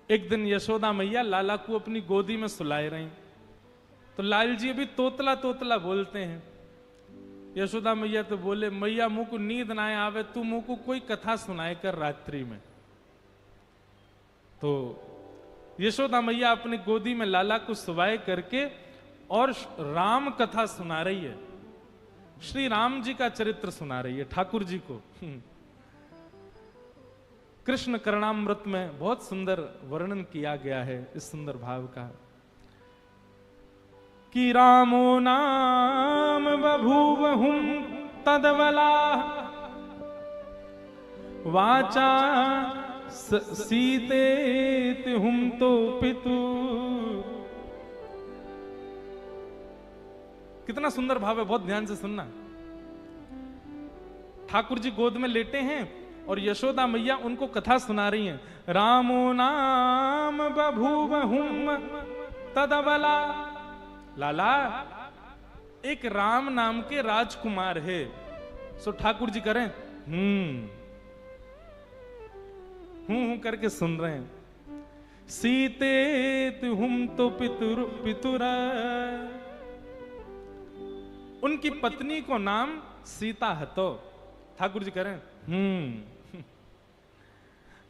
एक दिन यशोदा मैया लाला को अपनी गोदी में सुलाए रही, तो लाल जी अभी तोतला तोतला बोलते हैं। यशोदा मैया तो बोले, मैया मुंह को नींद ना आवे, तू मुंह को कोई कथा सुनाए कर रात्रि में। तो यशोदा मैया अपनी गोदी में लाला को सुवाए करके और राम कथा सुना रही है, श्री राम जी का चरित्र सुना रही है ठाकुर जी को। कृष्ण करणामृत में बहुत सुंदर वर्णन किया गया है इस सुंदर भाव का कि रामो नाम बभूवहुं तदवला वाचा सीतेति हुम तो पितु। कितना सुंदर भाव है, बहुत ध्यान से सुनना। ठाकुर जी गोद में लेटे हैं और यशोदा मैया उनको कथा सुना रही हैं। रामो नाम बभूवहुं तदवला, लाला एक राम नाम के राजकुमार है। सो ठाकुर जी करें हूं करके सुन रहे हैं। सीते तुम तो पितुर, उनकी पत्नी को नाम सीता है। तो ठाकुर जी करें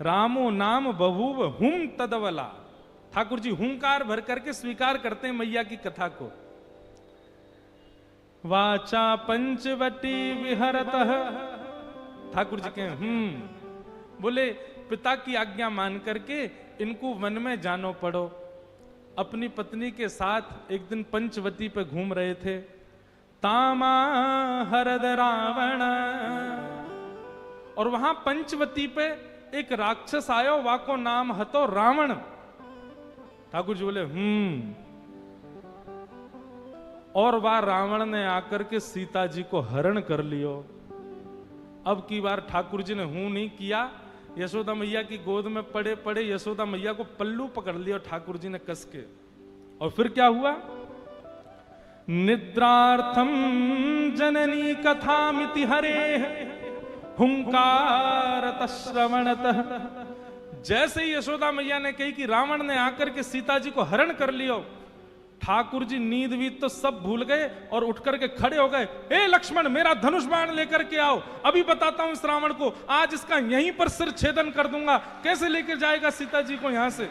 रामो नाम बभूव हुम तदवला। ठाकुर जी हुंकार भर करके स्वीकार करते हैं मैया की कथा को। वाचा पंचवटी विहरतः, ठाकुर जी कहें बोले पिता की आज्ञा मान करके इनको वन में जानो पड़ो। अपनी पत्नी के साथ एक दिन पंचवटी पे घूम रहे थे। तामा हरद रावण, और वहां पंचवटी पे एक राक्षस आयो, वाको नाम हतो रावण। ठाकुर जी बोले और वह रावण ने आकर के सीता जी को हरण कर लियो। अब की बार ठाकुर जी ने हूं नहीं किया, यशोदा मैया की गोद में पड़े पड़े यशोदा मैया को पल्लू पकड़ लिया ठाकुर जी ने कस के। और फिर क्या हुआ? निद्रार्थम जननी कथामिति हरे हुंकारत श्रवणतः। जैसे ही यशोदा मैया ने कही कि रावण ने आकर के सीता जी को हरण कर लियो, ठाकुर जी नींद वीत तो सब भूल गए और उठ करके खड़े हो गए। ए लक्ष्मण, मेरा धनुष बाण लेकर के आओ, अभी बताता हूं इस रावण को, आज इसका यहीं पर सिर छेदन कर दूंगा। कैसे लेकर जाएगा सीता जी को यहां से?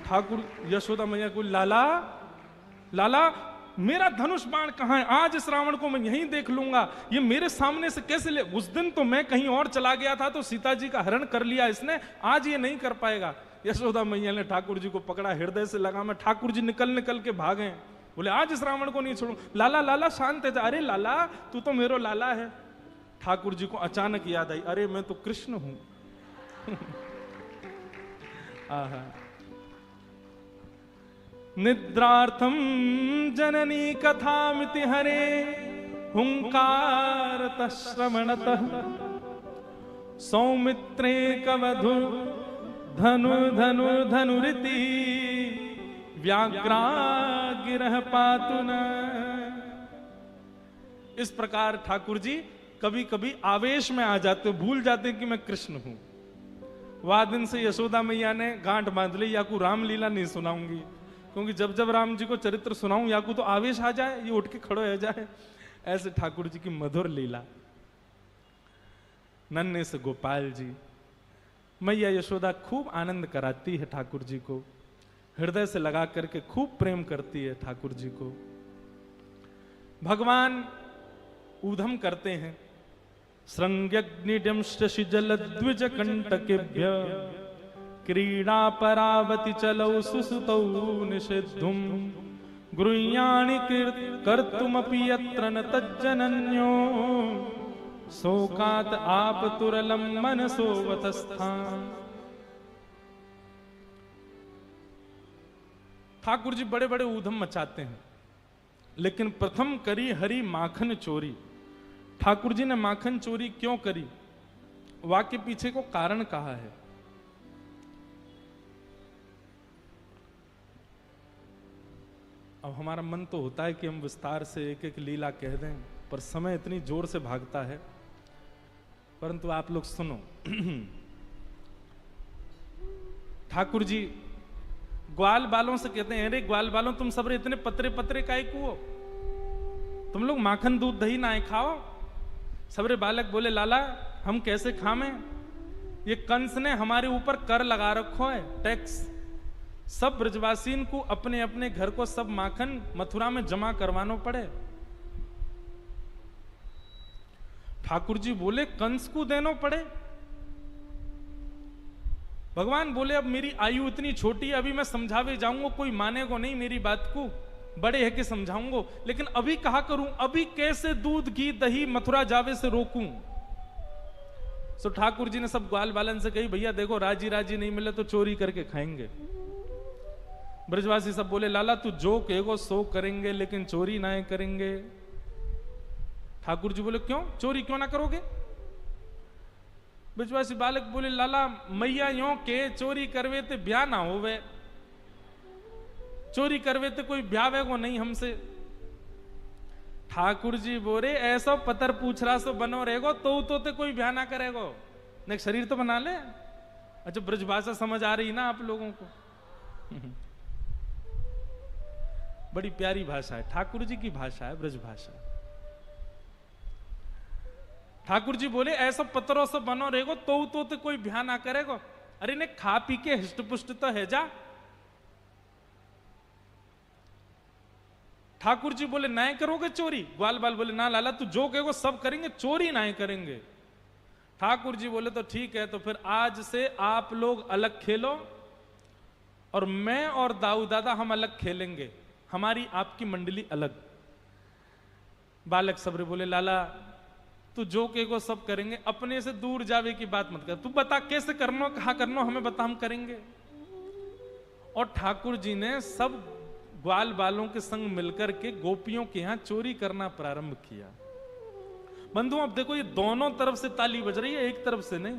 ठाकुर यशोदा मैया को, लाला लाला मेरा धनुष बाण कहां है? आज इस रावण को मैं यहीं देख लूंगा, ये मेरे सामने से कैसे ले? उस दिन तो मैं कहीं और चला गया था तो सीता जी का हरण कर लिया इसने, आज ये नहीं कर पाएगा। यशोदा मैया ने ठाकुर जी को पकड़ा, हृदय से लगा में। ठाकुर जी निकल निकल के भागे, बोले आज इस रावण को नहीं छोड़ूं। लाला लाला शांत है। अरे लाला तू तो मेरो लाला है। ठाकुर जी को अचानक याद आई, अरे मैं तो कृष्ण हूं। आहा। निद्रार्थम जननी कथामिति हरे हुंकारतः श्रवणतः सौमित्रे कवधु धनु धनु धनुरिति व्याघ्रा गिरह पातु न। इस प्रकार ठाकुर जी कभी कभी आवेश में आ जाते, भूल जाते कि मैं कृष्ण हूं। वह दिन से यशोदा मैया ने गांठ बांध ली, याकू रामलीला नहीं सुनाऊंगी, क्योंकि जब जब राम जी को चरित्र सुनाऊं याकू तो आवेश आ जाए, ये उठ के खड़ो हो जाए। ऐसे ठाकुर जी की मधुर लीला। नन्हे से गोपाल जी, मैया यशोदा खूब आनंद कराती है ठाकुर जी को, हृदय से लगा करके खूब प्रेम करती है ठाकुर जी को। भगवान ऊधम करते हैं, श्रृंग्यग्निड्यं शशि जलद्विज कंटकेभ्य क्रीडा परावति चलौ सुसुतौ निषिद्धुम गृह्याणि कर्तुमपि यत्र न तज्जनन्यो शोकात आपतुरलं मनसो वतस्थान। ठाकुर जी बड़े बड़े ऊधम मचाते हैं, लेकिन प्रथम करी हरि माखन चोरी। ठाकुर जी ने माखन चोरी क्यों करी? वाक्य पीछे को कारण कहा है। अब हमारा मन तो होता है कि हम विस्तार से एक एक लीला कह दें, पर समय इतनी जोर से भागता है। परंतु आप लोग सुनो। ठाकुर जी ग्वाल बालों से कहते हैं, अरे ग्वाल बालों तुम सब इतने पतरे पतरे काहे को हो, तुम लोग माखन दूध दही ना खाओ। सबरे बालक बोले लाला हम कैसे खावे, ये कंस ने हमारे ऊपर कर लगा रखो है, टैक्स। सब ब्रजवासीन को अपने अपने घर को सब माखन मथुरा में जमा करवानो पड़े। ठाकुर जी बोले कंस को देनो पड़े। भगवान बोले अब मेरी आयु इतनी छोटी है, अभी मैं समझावे जाऊंगा कोई मानेगा नहीं मेरी बात को, बड़े है कि समझाऊंगा, लेकिन अभी कहा करूं, अभी कैसे दूध घी दही मथुरा जावे से रोकूं। सो ठाकुर जी ने सब ग्वाल बालन से कही भैया देखो राजी राजी नहीं मिले तो चोरी करके खाएंगे। ब्रजवासी सब बोले लाला तू जो कहेगो सो करेंगे लेकिन चोरी ना करेंगे। ठाकुर जी बोले क्यों, चोरी क्यों ना करोगे। ब्रजवासी बालक बोले लाला मैया यो के चोरी करवे ते ब्याह ना होवे, चोरी करवे ते कोई ब्याह को नहीं हमसे। ठाकुर जी बोले ऐसा पतर पूछ रहा सो बनो रहेगो तो ते कोई ब्याह ना करेगो, नहीं शरीर तो बना ले। अच्छा ब्रजभाषा समझ आ रही ना आप लोगों को। बड़ी प्यारी भाषा है, ठाकुर जी की भाषा है ब्रजभाषा। ठाकुर जी बोले ऐसा पत्रों से बनो रहेगो तो ते कोई ब्याह ना करेगो। अरे ने खा पी के हिष्ट पुष्ट तो है जा। ठाकुर जी बोले ना करोगे चोरी। ग्वाल बाल बोले ना लाला तू जो कहेगो सब करेंगे, चोरी ना करेंगे। ठाकुर जी बोले तो ठीक है, तो फिर आज से आप लोग अलग खेलो और मैं और दाऊ दादा हम अलग खेलेंगे, हमारी आपकी मंडली अलग। बालक सबरे बोले लाला तू जो कहेगो सब करेंगे, अपने से दूर जावे की बात मत कर, तू बता कैसे करना कहा करना हमें बता हम करेंगे। और ठाकुर जी ने सब ग्वाल बालों के संग मिलकर के गोपियों के यहां चोरी करना प्रारंभ किया। बंधु अब देखो ये दोनों तरफ से ताली बज रही है, एक तरफ से नहीं।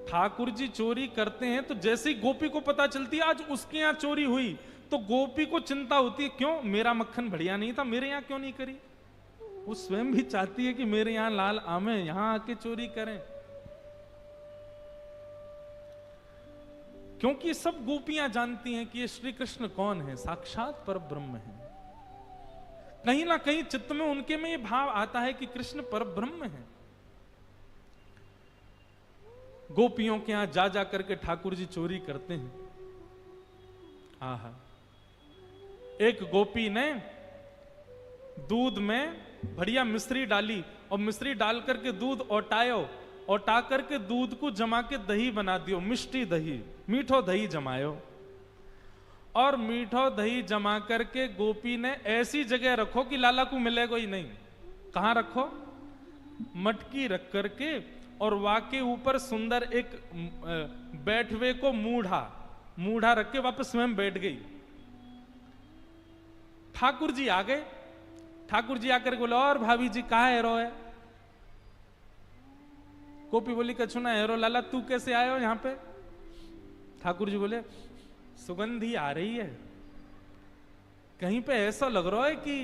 ठाकुर जी चोरी करते हैं तो जैसे ही गोपी को पता चलती है आज उसके यहां चोरी हुई तो गोपी को चिंता होती है, क्यों मेरा मक्खन बढ़िया नहीं था, मेरे यहां क्यों नहीं करी। वो स्वयं भी चाहती है कि मेरे यहां लाल आमे, यहां आके चोरी करें। क्योंकि सब गोपियां जानती हैं कि ये श्री कृष्ण कौन है, साक्षात पर ब्रह्म है। कहीं ना कहीं चित्त में उनके में ये भाव आता है कि कृष्ण पर ब्रह्म है। गोपियों के यहां जा जा करके ठाकुर जी चोरी करते हैं। आहा, एक गोपी ने दूध में बढ़िया मिश्री डाली और मिश्री डाल करके दूध ओटायो, ओटा करके दूध को जमा के दही बना दियो, मिष्टी दही, मीठो दही जमायो। और मीठो दही जमा करके गोपी ने ऐसी जगह रखो कि लाला को मिलेगा ही नहीं। कहां रखो, मटकी रख करके और वाके ऊपर सुंदर एक बैठवे को मूढ़ा रख के वापस स्वयं बैठ गई। ठाकुर जी आ गए। ठाकुर जी आकर बोले और भाभी जी कहा हेरो है। गोपी बोली कछु ना हेरो, लाला तू कैसे आए हो यहां पे। ठाकुर जी बोले सुगंधी आ रही है, कहीं पे ऐसा लग रहा है कि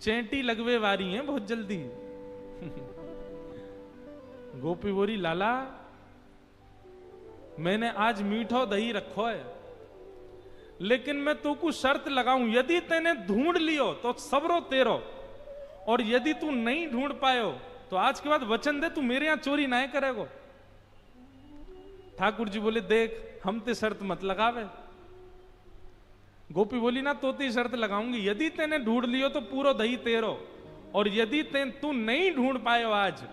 चेंटी लगवे वारी है बहुत जल्दी। गोपी बोली लाला मैंने आज मीठो दही रखो है, लेकिन मैं तू को शर्त लगाऊं, यदि तेने ढूंढ लियो तो सबरो तेरो, और यदि तू नहीं ढूंढ पायो तो आज के बाद वचन दे तू मेरे यहां चोरी ना करेगो। ठाकुर जी बोले देख हम ते शर्त मत लगावे। गोपी बोली ना तो ती शर्त लगाऊंगी, यदि तेने ढूंढ लियो तो पूरा दही तेरो, और यदि तू नहीं ढूंढ पायो आज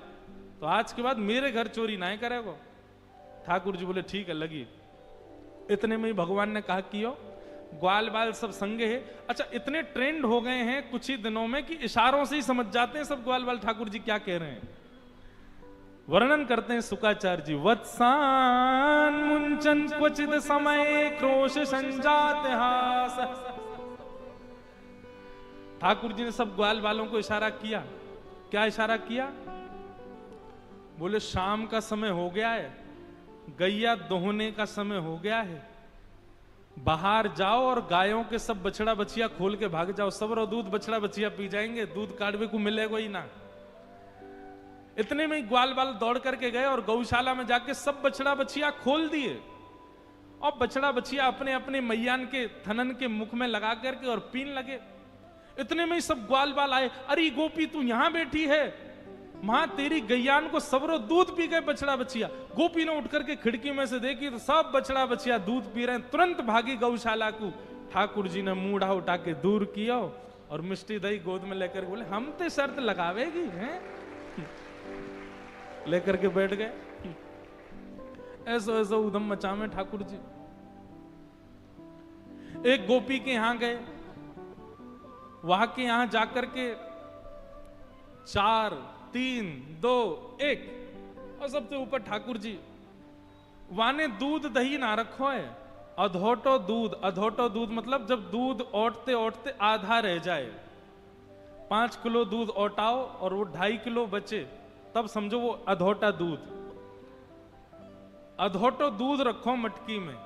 तो आज के बाद मेरे घर चोरी ना करेगो। ठाकुर जी बोले ठीक है लगी। इतने में ही भगवान ने कहा कियो, ग्वाल बाल सब संगे है। अच्छा इतने ट्रेंड हो गए हैं कुछ ही दिनों में कि इशारों से ही समझ जाते हैं सब ग्वाल बाल ठाकुर जी क्या कह रहे हैं। वर्णन करते हैं सुकाचार्य जी, वत्सान मुंचन क्वचित समय क्रोश संजात हास। ठाकुर जी ने सब ग्वाल बालों को इशारा किया। क्या इशारा किया, बोले शाम का समय हो गया है, गैया दोहने का समय हो गया है, बाहर जाओ और गायों के सब बछड़ा बछिया खोल के भाग जाओ, सब रो दूध बछड़ा बछिया पी जाएंगे, दूध काढ़वे को मिलेगा ही ना। इतने में ही ग्वाल बाल दौड़ करके गए और गौशाला में जाके सब बछड़ा बछिया खोल दिए। और बछड़ा बछिया अपने अपने मैयान के थनन के मुख में लगा करके और पीन लगे। इतने में ही सब ग्वाल बाल आए, अरे गोपी तू यहां बैठी है, मां तेरी गैयान को सबरो दूध पी गए बछड़ा बछिया। गोपी ने उठ करके खिड़की में से देखी तो सब बछड़ा बछिया दूध पी रहे हैं। तुरंत भागी गौशाला को। ठाकुर जी ने मूढ़ा उठा के दूर किया और मिष्टी दही गोद में लेकर बोले हम तो शर्त लगावेगी हैं, लेकर के बैठ गए। ऐसो ऐसो उधम मचा में ठाकुर जी। एक गोपी के यहां गए, वहां के यहां जाकर के 4 3 2 1 और सबसे ऊपर ठाकुर जी। वाने दूध दही ना रखो है, अधोटो दूध। अधोटो दूध मतलब जब दूध ओटते ओटते आधा रह जाए, 5 किलो दूध ओटाओ और वो 2.5 किलो बचे, तब समझो वो अधोटा दूध। अधोटो दूध रखो मटकी में।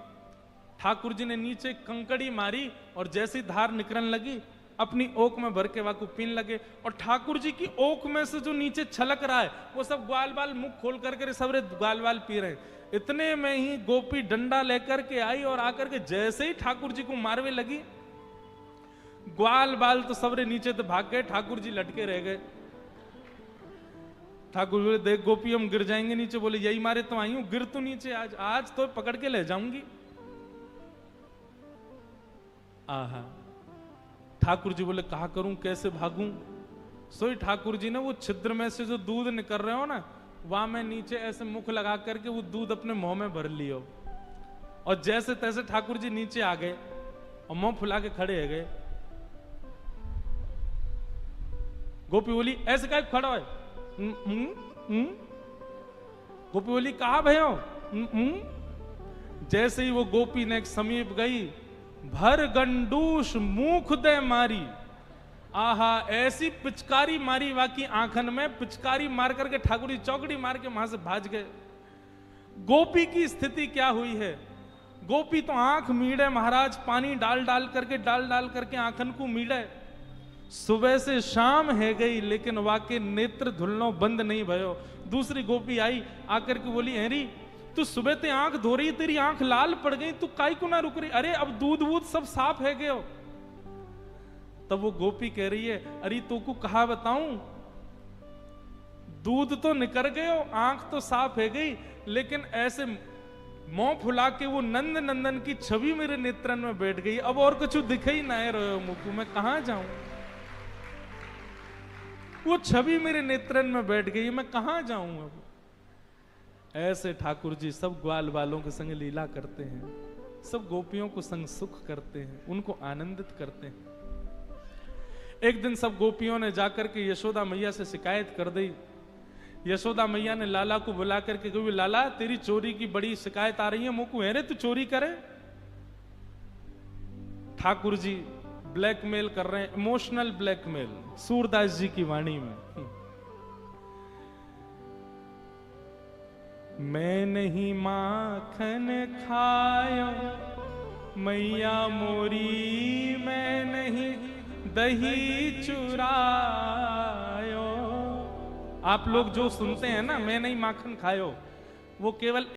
ठाकुर जी ने नीचे कंकड़ी मारी और जैसी धार निकलने लगी अपनी ओक में भर के वाकू पीन लगे। और ठाकुर जी की ओक में से जो नीचे छलक रहा है वो सब ग्वाल बाल मुख खोल करके सब ग्वाल बाल पी रहे हैं। इतने में ही गोपी डंडा लेकर के आई और आकर के जैसे ही ठाकुर जी को मारवे लगी, ग्वाल बाल तो सबरे नीचे तो भाग गए, ठाकुर जी लटके रह गए। ठाकुर बोले देख गोपी हम गिर जाएंगे नीचे। बोले यही मारे तो आई हूं, गिर तो नीचे, आज तो पकड़ के ले जाऊंगी। आहा। ठाकुर जी बोले कहा करूं, कैसे भागूं। सोई ठाकुर जी ने वो छिद्र में से जो दूध निकल रहे हो ना, वहां में नीचे ऐसे मुख लगा करके वो दूध अपने मुंह में भर लियो। और जैसे तैसे ठाकुर जी नीचे आ गए और मुंह फुला के खड़े हो गए। गोपी बोली ऐसे क्या खड़ा है? गोपी बोली कहा भयो? जैसे ही वो गोपी ने समीप गई, भर गंडूस मुख दे मारी। आहा, ऐसी पिचकारी मारी वाकी आंखन में, पिचकारी मार करके ठाकुर जी चौकड़ी मार के वहां से भाज गए। गोपी की स्थिति क्या हुई है? गोपी तो आंख मीड़े महाराज, पानी डाल डाल करके आंखन को मीड़े। सुबह से शाम है गई लेकिन वाके नेत्र धुलनो बंद नहीं भयो। दूसरी गोपी आई, आकर के बोली हेरी तू सुबह ते आंख धो रही, तेरी आंख लाल पड़ गई, तू काई को ना रुक रही? अरे अब दूध वूध सब साफ है गयो। तब वो गोपी कह रही है अरे तू को कहा बताऊं, दूध तो निकल गयो, आंख तो साफ है गई, लेकिन ऐसे मुंह फुला के वो नंद नंदन की छवि मेरे नेत्रन में बैठ गई। अब और कुछ दिखे ही ना रहे मुझको, मैं कहां जाऊं? वो छवि मेरे नेत्रन में बैठ गई, मैं कहां जाऊं अब? ऐसे ठाकुर जी सब ग्वाल बालों के संग लीला करते हैं, सब गोपियों को संग सुख करते हैं, उनको आनंदित करते हैं। एक दिन सब गोपियों ने जाकर के यशोदा मैया से शिकायत कर दी। यशोदा मैया ने लाला को बुला करके कही लाला तेरी चोरी की बड़ी शिकायत आ रही है, मुझको है रे तू चोरी करे। ठाकुर जी ब्लैकमेल कर रहे हैं, इमोशनल ब्लैकमेल, सूरदास जी की वाणी में। मैं नहीं माखन खायो मैया मोरी, मैं नहीं दही चुरायो। आप लोग जो सुनते हैं ना मैं नहीं माखन खायो, वो केवल